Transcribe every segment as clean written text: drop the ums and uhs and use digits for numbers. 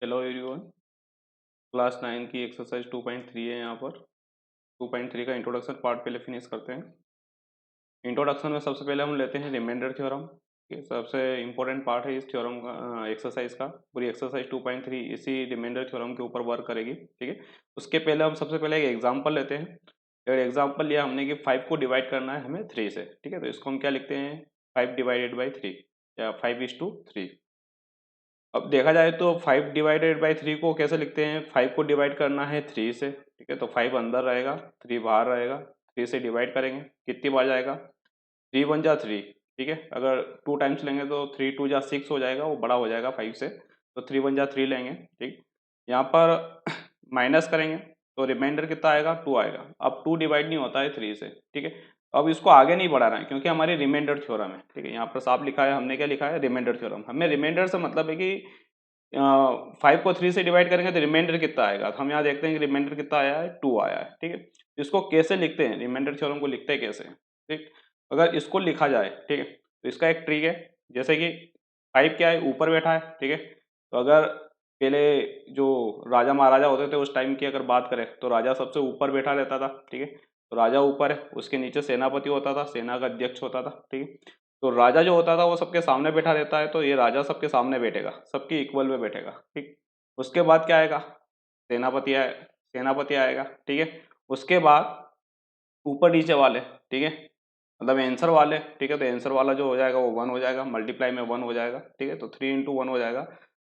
Hello everyone, class 9 की exercise 2.3 है। यहाँ पर 2.3 का इंट्रोडक्शन पार्ट पहले फिनिश करते हैं। इंट्रोडक्शन में सबसे पहले हम लेते हैं रिमाइंडर थ्योरम। ये सबसे इम्पोर्टेंट पार्ट है इस थ्योरम का, एक्सरसाइज का। पूरी एक्सरसाइज 2.3 इसी रिमाइंडर थ्योरम के ऊपर वर्क करेगी। ठीक है, उसके पहले हम सबसे पहले एक एग्जाम्पल लेते हैं। अगर एग्जाम्पल लिया हमने कि 5 को डिवाइड करना है हमें 3 से। ठीक है, तो इसको हम क्या लिखते हैं, 5 डिवाइडेड बाई 3 या 5:3। अब देखा जाए तो 5 डिवाइडेड बाई 3 को कैसे लिखते हैं, 5 को डिवाइड करना है 3 से। ठीक है, तो 5 अंदर रहेगा, 3 बाहर रहेगा। 3 से डिवाइड करेंगे, कितनी बार जाएगा, 3 1 जा 3। ठीक है, अगर 2 टाइम्स लेंगे तो 3 2 जा 6 हो जाएगा, वो बड़ा हो जाएगा 5 से। तो 3 1 जा 3 लेंगे। ठीक, यहाँ पर माइनस करेंगे तो रिमाइंडर कितना आएगा, 2 आएगा। अब 2 डिवाइड नहीं होता है 3 से। ठीक है, अब इसको आगे नहीं बढ़ाना है क्योंकि हमारी रिमाइंडर थ्योरम है। ठीक है, यहाँ पर साफ लिखा है, हमने क्या लिखा है, रिमाइंडर थ्योरम। हमें रिमाइंडर से मतलब है कि 5 को 3 से डिवाइड करेंगे तो रिमाइंडर कितना आएगा। तो हम यहाँ देखते हैं कि रिमाइंडर कितना आया है, 2 आया है। ठीक है, इसको कैसे लिखते हैं, रिमाइंडर थ्योरम को लिखते हैं कैसे। ठीक, अगर इसको लिखा जाए, ठीक है, तो इसका एक ट्रिक है। जैसे कि 5 क्या है, ऊपर बैठा है। ठीक है, तो अगर पहले जो राजा महाराजा होते थे उस टाइम की अगर बात करें तो राजा सबसे ऊपर बैठा रहता था। ठीक है, तो राजा ऊपर है, उसके नीचे सेनापति होता था, सेना का अध्यक्ष होता था। ठीक है, तो राजा जो होता था वो सबके सामने बैठा रहता है, तो ये राजा सबके सामने बैठेगा, सबकी इक्वल में बैठेगा। ठीक, उसके बाद क्या आएगा, सेनापति आए, सेनापति आएगा। ठीक है, उसके बाद ऊपर नीचे वाले। ठीक है, मतलब आंसर वाले। ठीक है, तो आंसर वाला जो हो जाएगा वो 1 हो जाएगा, मल्टीप्लाई में 1 हो जाएगा। ठीक है, तो 3 इंटू 1 हो जाएगा।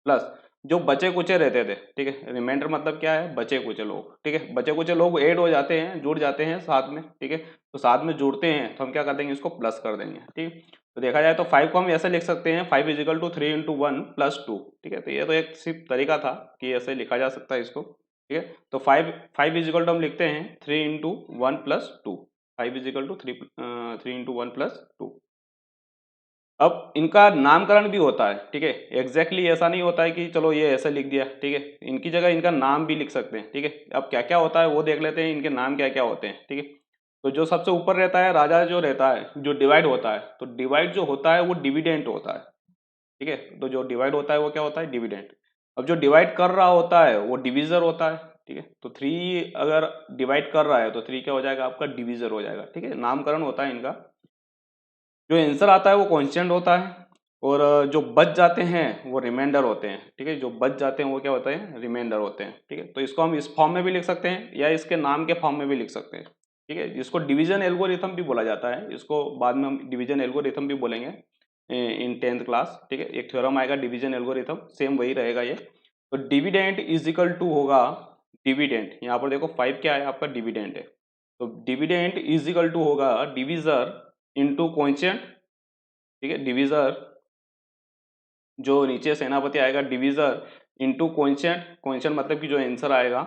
प्लस जो बचे कुचे रहते थे, ठीक है, रिमाइंडर मतलब क्या है, बचे कुचे लोग। ठीक है, बचे कुचे लोग ऐड हो जाते हैं, जुड़ जाते हैं साथ में। ठीक है, तो साथ में जुड़ते हैं तो हम क्या कर देंगे, इसको प्लस कर देंगे। ठीक, तो देखा जाए तो 5 को हम ऐसे लिख सकते हैं, 5 इजिकल टू 3 इंटू 1 प्लस 2। ठीक है, तो ये तो एक सिर्फ तरीका था कि ऐसे लिखा जा सकता है इसको। ठीक है, तो 5 इजिकल टू हम लिखते हैं 3 into 1 plus 2। 5 is equal to 3 into 1 plus 2। अब इनका नामकरण भी होता है। ठीक है, एग्जैक्टली ऐसा नहीं होता है कि चलो ये ऐसे लिख दिया। ठीक है, इनकी जगह इनका नाम भी लिख सकते हैं। ठीक है, अब क्या क्या होता है वो देख लेते हैं, इनके नाम क्या क्या होते हैं। ठीक है, तो जो सबसे ऊपर रहता है राजा, जो रहता है, जो डिवाइड होता है, तो डिवाइड जो होता है वो डिविडेंट होता है। ठीक है, तो जो डिवाइड होता है वो क्या होता है, डिविडेंट। अब जो डिवाइड कर रहा होता है वो डिविजर होता है। ठीक है, तो 3 अगर डिवाइड कर रहा है तो 3 क्या हो जाएगा, आपका डिविजर हो जाएगा। ठीक है, नामकरण होता है इनका। जो आंसर आता है वो कांस्टेंट होता है, और जो बच जाते हैं वो रिमाइंडर होते हैं। ठीक है, जो बच जाते हैं वो क्या होते हैं, रिमाइंडर होते हैं। ठीक है, तो इसको हम इस फॉर्म में भी लिख सकते हैं या इसके नाम के फॉर्म में भी लिख सकते हैं। ठीक है, इसको डिवीजन एल्गोरिथम भी बोला जाता है, इसको बाद में हम डिवीजन एल्गोरिथम भी बोलेंगे इन 10th क्लास। ठीक है, एक थ्योरम आएगा डिवीजन एल्गोरिथम, सेम वही रहेगा ये। तो डिविडेंट इज इक्वल टू होगा, डिविडेंट यहाँ पर देखो 5 क्या है, आपका डिविडेंट है, तो डिविडेंट इज इक्वल टू होगा डिविजर इंटू क्वोशिएंट। ठीक है, डिविजर जो नीचे सेनापति आएगा, डिविजर इंटू क्वोशिएंट। क्वोशिएंट मतलब कि जो आंसर आएगा,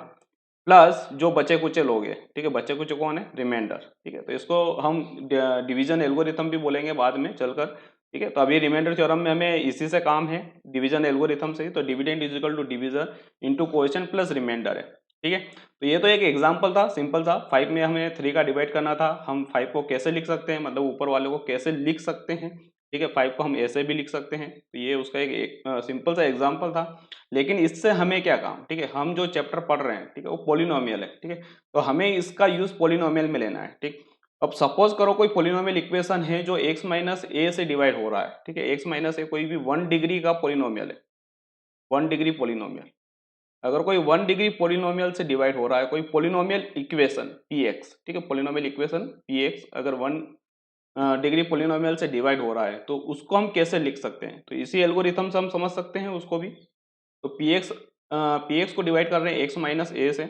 प्लस जो बचे कुचे लोग हैं। ठीक है, बचे कुचे कौन है, रिमाइंडर। ठीक है, तो इसको हम डिवीजन एल्गोरिथम भी बोलेंगे बाद में चलकर। ठीक है, तो अभी रिमाइंडर थ्योरम में हमें इसी से काम है, डिवीजन एल्गोरिथम से ही। तो dividend is equal to divisor into quotient plus remainder है। ठीक है, तो ये तो एक एग्जाम्पल था, सिंपल था। 5 में हमें 3 का डिवाइड करना था, हम 5 को कैसे लिख सकते हैं, मतलब ऊपर वाले को कैसे लिख सकते हैं। ठीक है, 5 को हम ऐसे भी लिख सकते हैं, तो ये उसका एक सिंपल सा एग्जाम्पल था। लेकिन इससे हमें क्या काम, ठीक है, हम जो चैप्टर पढ़ रहे हैं, ठीक है, वो पॉलिनोमियल है। ठीक है, तो हमें इसका यूज पॉलिनोमियल में लेना है। ठीक, अब सपोज करो कोई पॉलिनोमियल इक्वेशन है जो x माइनस ए से डिवाइड हो रहा है। ठीक है, x माइनस ए कोई भी 1 डिग्री का पॉलिनोमियल है, 1 डिग्री पॉलिनोमियल। अगर कोई 1 डिग्री पॉलिनोमियल से डिवाइड हो रहा है कोई पॉलिनोमियल इक्वेशन px, ठीक है, पॉलिनोमियल इक्वेशन px अगर 1 डिग्री पॉलिनोमियल से डिवाइड हो रहा है तो उसको हम कैसे लिख सकते हैं, तो इसी एल्गोरिथम से हम समझ सकते हैं उसको भी। तो px को डिवाइड कर रहे हैं x माइनस ए से,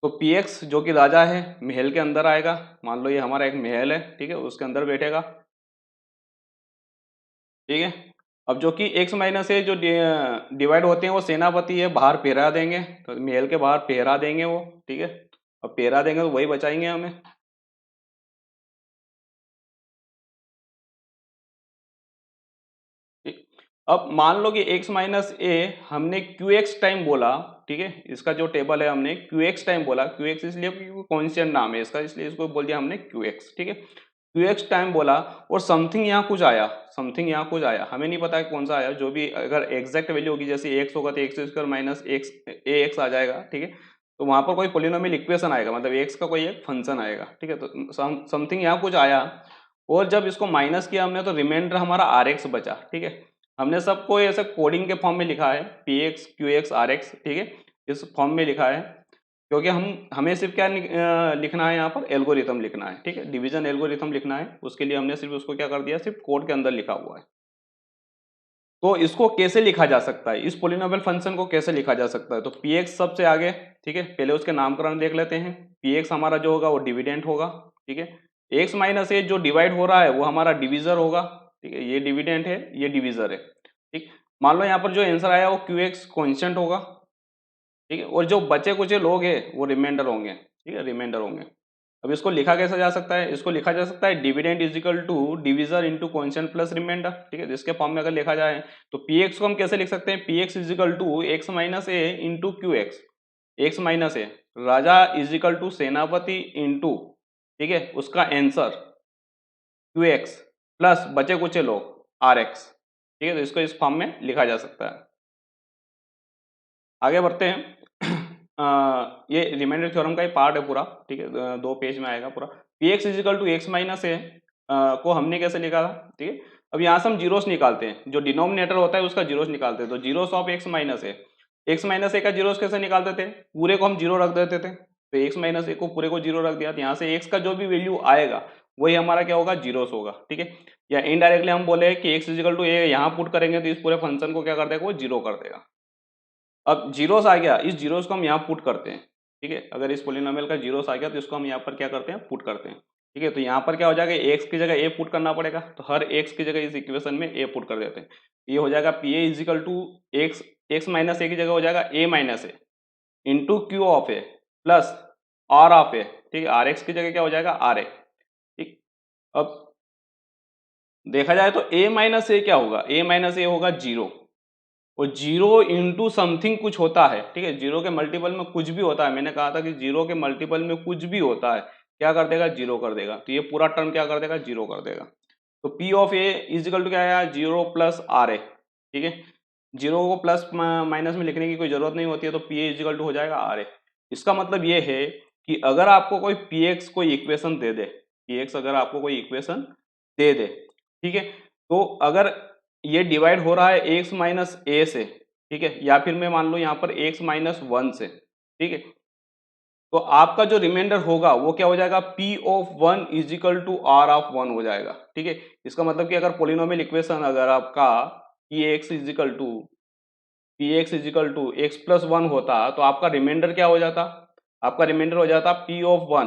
तो px जो कि राजा है, महल के अंदर आएगा। मान लो ये हमारा एक महल है, ठीक है, उसके अंदर बैठेगा। ठीक है, अब जो कि x माइनस ए जो डिवाइड होते हैं वो सेनापति है, बाहर पहरा देंगे, तो महल के बाहर पहरा देंगे वो। ठीक है, अब पहरा देंगे तो वही बचाएंगे हमें। ठीक, अब मान लो कि x माइनस ए हमने qx टाइम बोला। ठीक है, इसका जो टेबल है हमने qx टाइम बोला, qx इसलिए क्योंकि कांस्टेंट नाम है इसका, इसलिए इसको बोल दिया हमने qx। ठीक है, क्यू एक्स टाइम बोला और समथिंग यहाँ कुछ आया, समथिंग यहाँ कुछ आया, हमें नहीं पता है कौन सा आया, जो भी अगर एग्जैक्ट वैल्यू होगी जैसे एक्स होगा तो एक्स स्क्वायर माइनस एक्स ए एक्स आ जाएगा, ठीक है। तो वहां पर कोई पोलिनोमियल इक्वेशन आएगा, मतलब एक्स का कोई एक फंक्शन आएगा, ठीक है। तो समथिंग यहाँ कुछ आया और जब इसको माइनस किया हमने तो रिमाइंडर हमारा आर एक्स बचा, ठीक है। हमने सबको ऐसे कोडिंग के फॉर्म में लिखा है, p x q x r x, ठीक है, इस फॉर्म में लिखा है क्योंकि हमें सिर्फ क्या लिखना है, यहाँ पर एल्गोरिथम लिखना है, ठीक है, डिवीजन एल्गोरिथम लिखना है, उसके लिए हमने सिर्फ उसको क्या कर दिया, सिर्फ कोड के अंदर लिखा हुआ है। तो इसको कैसे लिखा जा सकता है, इस पोलिनोमियल फंक्शन को कैसे लिखा जा सकता है, तो पी एक्स सबसे आगे, ठीक है, पहले उसके नामकरण देख लेते हैं। पी एक्स हमारा जो होगा वो डिविडेंट होगा, ठीक है। एक्स माइनस ए जो डिवाइड हो रहा है वो हमारा डिविजर होगा, ठीक है, ये डिविडेंट है, ये डिविजर है, ठीक। मान लो यहाँ पर जो आंसर आया वो क्यू एक्स कॉन्स्टेंट होगा, ठीक है, और जो बचे कुचे लोग हैं वो रिमाइंडर होंगे, ठीक है, रिमाइंडर होंगे। अब इसको लिखा कैसे जा सकता है, इसको लिखा जा सकता है dividend is equal to divisor into constant plus remainder, ठीक है। जिसके फॉर्म में अगर लिखा जाए तो पी एक्स को हम कैसे लिख सकते हैं, p x is equal to x minus A into q x, x minus a राजा इज इक्वल टू सेनापति इंटू, ठीक है, उसका आंसर क्यू एक्स प्लस बचे कुचे लोग आर एक्स, ठीक है। तो इसको इस फॉर्म में लिखा जा सकता है। आगे बढ़ते हैं। ये रिमाइंडर थ्योरम का ही पार्ट है पूरा, ठीक है, 2 पेज में आएगा पूरा। P x is equal to x minus A को हमने कैसे लिखा था, ठीक है। अब यहाँ से हम जीरोस निकालते हैं, जो डिनोमिनेटर होता है उसका जीरोस निकालते हैं। तो zeros of X minus A, X minus A का जीरोस कैसे निकालते थे, पूरे को हम जीरो रख देते थे, तो एक्स माइनस ए को पूरे को जीरो रख दिया, तो यहाँ से एक्स का जो भी वैल्यू आएगा वही हमारा क्या होगा, जीरोस होगा, ठीक है। या इनडायरेक्टली हम बोले कि एक्स इजिकल टू ए यहाँ पुट करेंगे तो इस पूरे फंक्शन को क्या कर देगा, वो जीरो कर देगा। अब जीरोस आ गया, इस जीरोस को हम यहाँ पुट करते हैं, ठीक है। अगर इस पोलिनोमियल का जीरोस आ गया तो इसको हम यहाँ पर क्या करते हैं, पुट करते हैं, ठीक है। तो यहाँ पर क्या हो जाएगा, एक्स की जगह ए पुट करना पड़ेगा, तो हर एक्स की जगह इस इक्वेशन में ए पुट कर देते हैं। ये हो जाएगा P A is equal to X, x minus A की जगह हो जाएगा A minus A into Q of A plus R of A, ठीक है। आर एक्स की जगह क्या हो जाएगा, आर ए, ठीक। अब देखा जाए तो ए माइनस ए क्या होगा, ए माइनस ए होगा जीरो, और जीरो इंटू समथिंग कुछ होता है, ठीक है। जीरो के मल्टीपल में कुछ भी होता है, मैंने कहा था कि जीरो के मल्टीपल में कुछ भी होता है क्या कर देगा, जीरो कर देगा। तो ये पूरा टर्म क्या कर देगा, जीरो कर देगा। तो p of a is equal to क्या आया, जीरो प्लस आर ए, ठीक है। जीरो को प्लस माइनस में लिखने की कोई जरूरत नहीं होती है, तो पी ए इजिकल टू हो जाएगा आर ए। इसका मतलब ये है कि अगर आपको कोई पी एक्स कोई इक्वेशन दे दे, पी एक्स अगर आपको कोई इक्वेशन दे दे, ठीक है, तो अगर ये डिवाइड हो रहा है एक्स माइनस ए से, ठीक है, या फिर मैं मान लो यहाँ पर एक्स माइनस वन से, ठीक है, तो आपका जो रिमाइंडर होगा वो क्या हो जाएगा, p of one is equal to r of one हो जाएगा, ठीक है। इसका मतलब कि अगर पोलिनोमियल इक्वेशन अगर आपका p x is equal to x plus one होता तो आपका रिमाइंडर क्या हो जाता, आपका रिमाइंडर हो जाता P of one,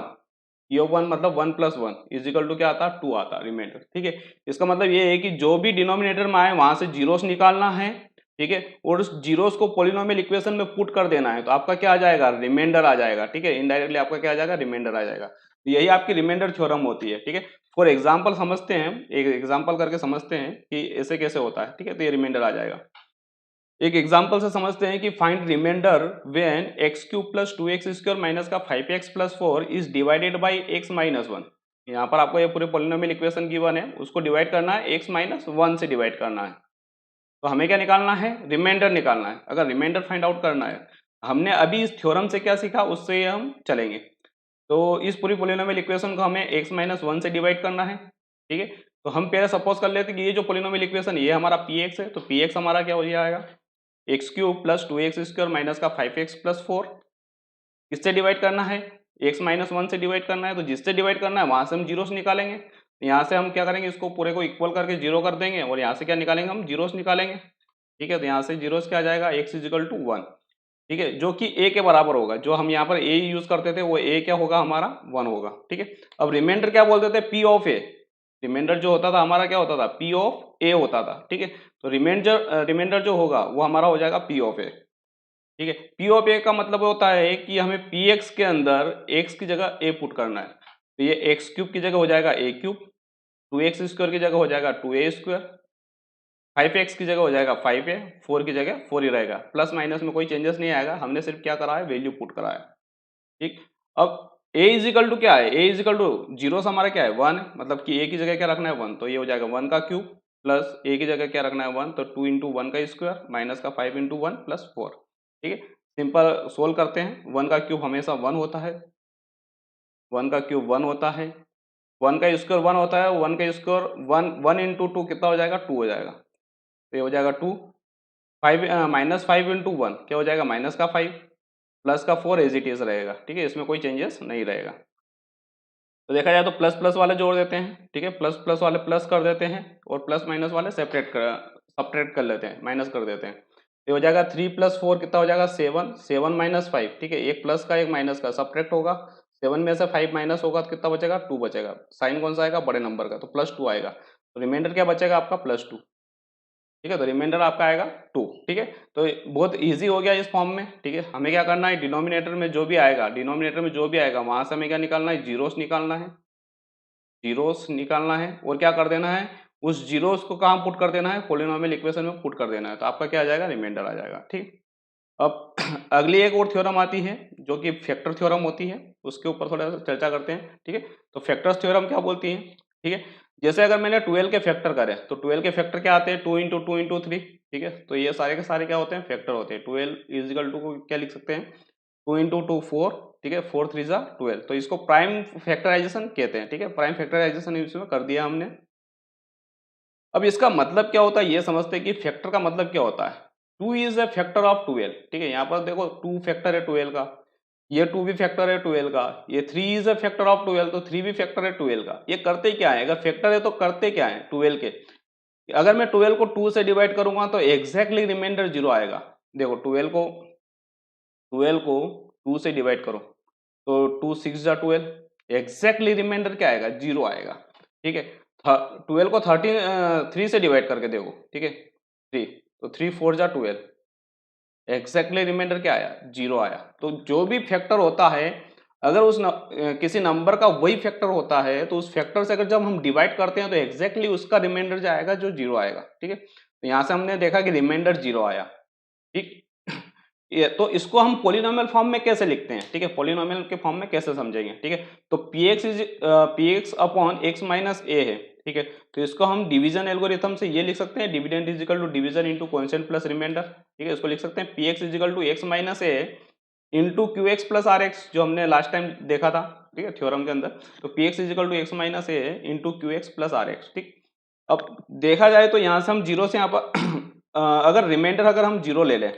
P of one मतलब one plus one equal to क्या आता, टू आता रिमाइंडर, ठीक है। इसका मतलब ये है कि जो भी डिनोमिनेटर में आए वहां से जीरोस निकालना है, ठीक है, और उस जीरोस को पोलिनोमियल इक्वेशन में पुट कर देना है, तो आपका क्या आ जाएगा, रिमाइंडर आ जाएगा, ठीक है। इनडायरेक्टली आपका क्या आ जाएगा, रिमाइंडर आ जाएगा। तो यही आपकी रिमाइंडर थ्योरम होती है, ठीक है। फॉर एग्जाम्पल समझते हैं, एक एग्जाम्पल करके समझते हैं कि ऐसे कैसे होता है, ठीक है। तो ये रिमाइंडर आ जाएगा, एक एग्जाम्पल से समझते हैं कि find reminder when X cube plus two x square minus का five X plus four is divided by X minus one. यहाँ पर आपको ये पूरे पोलिनोमियल इक्वेशन गिवन है, उसको डिवाइड करना है एक्स माइनस वन से डिवाइड करना है। तो हमें क्या निकालना है, रिमाइंडर निकालना है। अगर रिमाइंडर फाइंड आउट करना है, हमने अभी इस थ्योरम से क्या सीखा उससे हम चलेंगे। तो इस पूरी पोलिनोमियल इक्वेशन को हमें एक्स माइनस वन से डिवाइड करना है, ठीक है। तो हम पहले सपोज कर लेते हैं कि ये जो पोलिनोमियल इक्वेशन ये हमारा पी एक्स है, तो पी एक्स हमारा क्या हो जाएगा, x cube plus two x square minus का फाइव एक्स प्लस फोर, किससे डिवाइड करना है, एक्स माइनस वन से डिवाइड करना है। तो जिससे डिवाइड करना है वहां से हम जीरोस निकालेंगे, यहाँ से हम क्या करेंगे, इसको पूरे को इक्वल करके जीरो कर देंगे, और यहाँ से क्या निकालेंगे, हम जीरोस निकालेंगे, ठीक है। तो यहाँ से जीरोस क्या आ जाएगा, एक्स इजिकल टू वन, ठीक है, जो कि ए के बराबर होगा। जो हम यहाँ पर ए यूज करते थे वो ए क्या होगा, हमारा वन होगा, ठीक है। अब रिमाइंडर क्या बोलते थे, पी ऑफ ए, रिमाइंडर जो होता था हमारा क्या होता था, पी ऑफ ए होता था, ठीक है। तो रिमाइंडर जो होगा वो हमारा हो जाएगा पी ऑफ ए, ठीक है। पी ऑफ ए का मतलब होता है कि हमें पी एक्स के अंदर एक्स की जगह ए पुट करना है। तो ये एक्स क्यूब की जगह हो जाएगा a cube, two x square की जगह हो जाएगा two a square, five x की जगह हो जाएगा फाइव ए, फोर की जगह फोर ही रहेगा, प्लस माइनस में कोई चेंजेस नहीं आएगा, हमने सिर्फ क्या करा है, वैल्यू पुट करा है, ठीक। अब ए इज इक्वल टू क्या है, ए इज इक्वल टू जीरो से हमारा क्या है 1, मतलब कि ए की जगह क्या रखना है 1, तो ये हो जाएगा 1 का क्यूब प्लस ए की जगह क्या रखना है 1, तो 2 इंटू 1 का स्क्वायर माइनस का 5 इंटू 1 प्लस 4। ठीक है, सिंपल सोल्व करते हैं। 1 का क्यूब हमेशा 1 होता है, 1 का क्यूब 1 होता है, 1 का स्क्वायर 1 होता है, 1 का स्क्वायर 1 इंटू 2 कितना हो जाएगा 2 हो जाएगा, तो ये हो जाएगा 2, 5 माइनस 5 इंटू 1 क्या हो जाएगा माइनस का 5 प्लस का 4 एज इट इज रहेगा। ठीक है, इसमें कोई चेंजेस नहीं रहेगा। तो देखा जाए तो प्लस प्लस वाले जोड़ देते हैं। ठीक है, प्लस प्लस वाले प्लस कर देते हैं और प्लस माइनस वाले सपरेट कर लेते हैं, माइनस कर देते हैं। ये हो जाएगा 3 प्लस 4 कितना हो जाएगा 7, 7 माइनस 5। ठीक है, एक प्लस का एक माइनस का सब्ट्रैक्ट होगा, 7 में से 5 माइनस होगा तो कितना बचेगा 2 बचेगा। साइन कौन सा आएगा बड़े नंबर का, तो +2 आएगा। तो रिमाइंडर क्या बचेगा आपका +2। ठीक है, तो रिमाइंडर आपका आएगा 2। ठीक है, तो बहुत इजी हो गया इस फॉर्म में। ठीक है, हमें क्या करना है, डिनोमिनेटर में जो भी आएगा, वहां से हमें क्या निकालना है, जीरोस निकालना है, जीरोस निकालना है। और क्या कर देना है, उस जीरोस को कहाँ पुट कर देना है, पॉलिनोमियल इक्वेशन में पुट कर देना है, तो आपका क्या आ जाएगा रिमाइंडर आ जाएगा। ठीक, अब अगली एक और थ्योरम आती है जो कि फैक्टर थ्योरम होती है, उसके ऊपर थोड़ा सा चर्चा करते हैं। ठीक है, तो फैक्टर्स थ्योरम क्या बोलती है। ठीक है, जैसे अगर मैंने 12 के फैक्टर करे तो 12 के फैक्टर क्या आते हैं 2 इंटू 2 इंटू 3। ठीक है, तो ये सारे के सारे क्या होते हैं फैक्टर होते हैं। 12 इजिकल टू को क्या लिख सकते हैं 2 इंटू 2 4। ठीक है, 4 3 जा 12, तो इसको प्राइम फैक्टराइजेशन कहते हैं। ठीक है, प्राइम फैक्टराइजेशन इसमें कर दिया हमने। अब इसका मतलब क्या होता है ये समझते हैं कि फैक्टर का मतलब क्या होता है। 2 इज ए फैक्टर ऑफ 12। ठीक है, यहाँ पर देखो 2 फैक्टर है 12 का, ये 2 भी फैक्टर है 12 का, ये 3 इज ए फैक्टर ऑफ 12, तो 3 भी फैक्टर है 12 का। ये करते क्या है, अगर फैक्टर है तो करते क्या है 12 के, अगर मैं 12 को 2 से डिवाइड करूंगा तो एग्जैक्टली रिमाइंडर 0 आएगा। देखो 12 को 2 से डिवाइड करो तो 2 6 जा 12, एग्जैक्टली रिमाइंडर क्या आएगा 0 आएगा। ठीक है, 12 को 3 से डिवाइड करके देखो। ठीक है, 3, तो 3 4 जा 12, एग्जैक्टली रिमाइंडर क्या आया 0 आया। तो जो भी फैक्टर होता है, अगर किसी नंबर का वही फैक्टर होता है तो उस फैक्टर से अगर जब हम डिवाइड करते हैं तो एग्जैक्टली उसका रिमाइंडर जो आएगा जो 0 आएगा। ठीक है, तो यहाँ से हमने देखा कि रिमाइंडर 0 आया। ठीक, ये तो इसको हम पॉलिनोमियल फॉर्म में कैसे लिखते हैं। ठीक है, पॉलिनोमियल के फॉर्म में कैसे समझेंगे। ठीक है, तो px अपॉन x माइनस ए है। ठीक है, तो इसको हम डिवीजन एल्गोरिथम से ये लिख सकते हैं, dividend is equal to division into coefficient plus remainder. ठीक है, इसको लिख सकते हैं px is equal to x minus A into q x plus r x, जो हमने लास्ट टाइम देखा था। ठीक है, थ्योरम के अंदर, तो px is equal to x minus A into q x plus r x. ठीक, अब देखा जाए तो यहाँ से हम जीरो से यहाँ पर अगर रिमाइंडर अगर हम जीरो ले लें,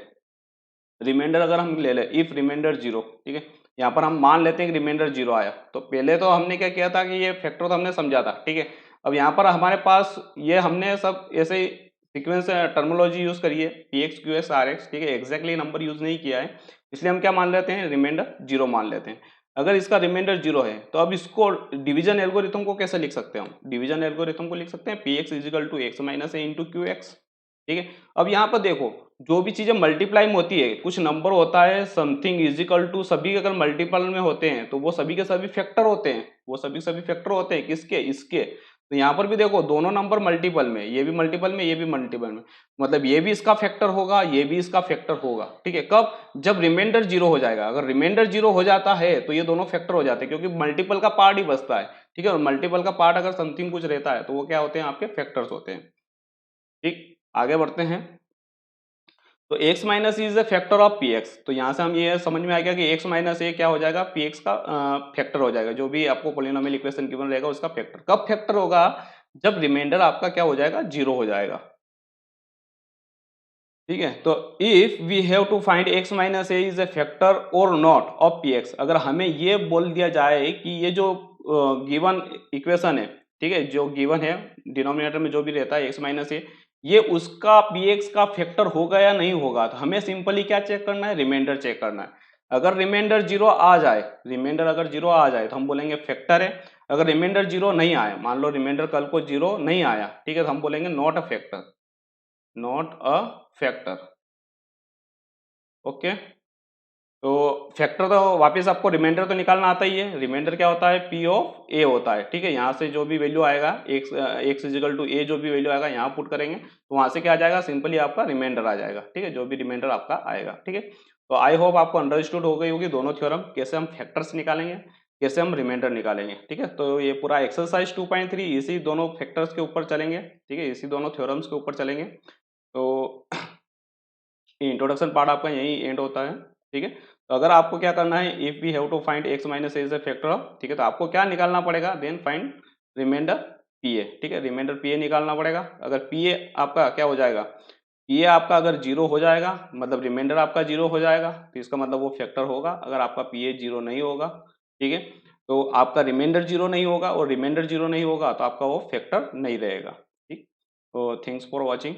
रिमाइंडर अगर हम ले लें इफ रिमाइंडर 0। ठीक है, यहाँ पर हम मान लेते हैं कि रिमाइंडर 0 आया, तो पहले तो हमने क्या किया था कि ये फैक्टर तो हमने समझा था। ठीक है, अब यहाँ पर हमारे पास ये हमने सब ऐसे ही सीक्वेंस टर्मोलॉजी यूज करी है, px qx rx। ठीक है, एग्जैक्टली नंबर यूज नहीं किया है, इसलिए हम क्या मान लेते हैं रिमाइंडर 0 मान लेते हैं। अगर इसका रिमाइंडर 0 है तो अब इसको डिवीजन एल्गोरिथम को कैसे लिख सकते हैं हम, डिवीजन एल्गोरिथम को लिख सकते हैं px is equal to x minus A into q x. ठीक है, अब यहाँ पर देखो जो भी चीजें मल्टीप्लाई में होती है, कुछ नंबर होता है समथिंग इजिकल टू, सभी अगर मल्टीपल में होते हैं तो वो सभी के सभी फैक्टर होते हैं, वो सभी सभी फैक्टर होते हैं किसके, इसके। तो यहाँ पर भी देखो दोनों नंबर मल्टीपल में, ये भी मल्टीपल में, ये भी मल्टीपल में, मतलब ये भी इसका फैक्टर होगा, ये भी इसका फैक्टर होगा। ठीक है, कब, जब रिमाइंडर 0 हो जाएगा। अगर रिमाइंडर 0 हो जाता है तो ये दोनों फैक्टर हो जाते हैं, क्योंकि मल्टीपल का पार्ट ही बचता है। ठीक है, और मल्टीपल का पार्ट अगर समथिंग कुछ रहता है तो वो क्या होते हैं आपके फैक्टर्स होते हैं। ठीक, आगे बढ़ते हैं। तो x minus is the factor of px, तो यहाँ से हम ये समझ में आ गया कि x माइनस ए क्या हो जाएगा px का फैक्टर हो जाएगा, जो भी आपको पॉलिनोमियल इक्वेशन गिवन रहेगा उसका फैक्टर। कब फैक्टर होगा, जब रिमाइंडर आपका क्या हो जाएगा 0 हो जाएगा। ठीक है, तो if we have to find x minus a is a factor और नॉट ऑफ px, अगर हमें ये बोल दिया जाए कि ये जो गिवन इक्वेशन है, ठीक है, जो गिवन है डिनोमिनेटर में जो भी रहता है x माइनस ए, ये उसका px का फैक्टर होगा या नहीं होगा, तो हमें सिंपली क्या चेक करना है, रिमाइंडर चेक करना है। अगर रिमाइंडर 0 आ जाए, रिमाइंडर अगर 0 आ जाए तो हम बोलेंगे फैक्टर है। अगर रिमाइंडर 0 नहीं आए, मान लो रिमाइंडर कल को 0 नहीं आया, ठीक है, तो हम बोलेंगे not a factor, not a factor. Okay, तो फैक्टर तो वापस आपको रिमाइंडर तो निकालना आता ही है। रिमाइंडर क्या होता है, पी ऑफ ए होता है। ठीक है, यहाँ से जो भी वैल्यू आएगा एक्स इजिकल टू ए, जो भी वैल्यू आएगा यहाँ पुट करेंगे तो वहां से क्या आ जाएगा, सिंपली आपका रिमाइंडर आ जाएगा। ठीक है, जो भी रिमाइंडर आपका आएगा। ठीक है, तो आई होप आपको अंडरस्टूड हो गई होगी दोनों थ्योरम कैसे हम फैक्टर्स निकालेंगे। कैसे हम रिमाइंडर निकालेंगे। ठीक है, तो ये पूरा एक्सरसाइज 2.3 इसी दोनों फैक्टर्स के ऊपर चलेंगे। ठीक है, इसी दोनों थ्योरम्स के ऊपर चलेंगे। तो इंट्रोडक्शन पार्ट आपका यही एंड होता है। ठीक है, तो अगर आपको क्या करना है, if we have to find x minus a is a factor of, ठीक है, तो आपको क्या निकालना पड़ेगा, then find remainder p a. ठीक है, रिमाइंडर पी ए निकालना पड़ेगा। अगर पी ए आपका क्या हो जाएगा, पी ए आपका अगर जीरो हो जाएगा, मतलब रिमाइंडर आपका जीरो हो जाएगा, तो इसका मतलब वो फैक्टर होगा। अगर आपका पी ए जीरो नहीं होगा, ठीक है, तो आपका रिमाइंडर जीरो नहीं होगा, और रिमाइंडर जीरो नहीं होगा तो आपका वो फैक्टर नहीं रहेगा। ठीक, तो थैंक्स फॉर वॉचिंग।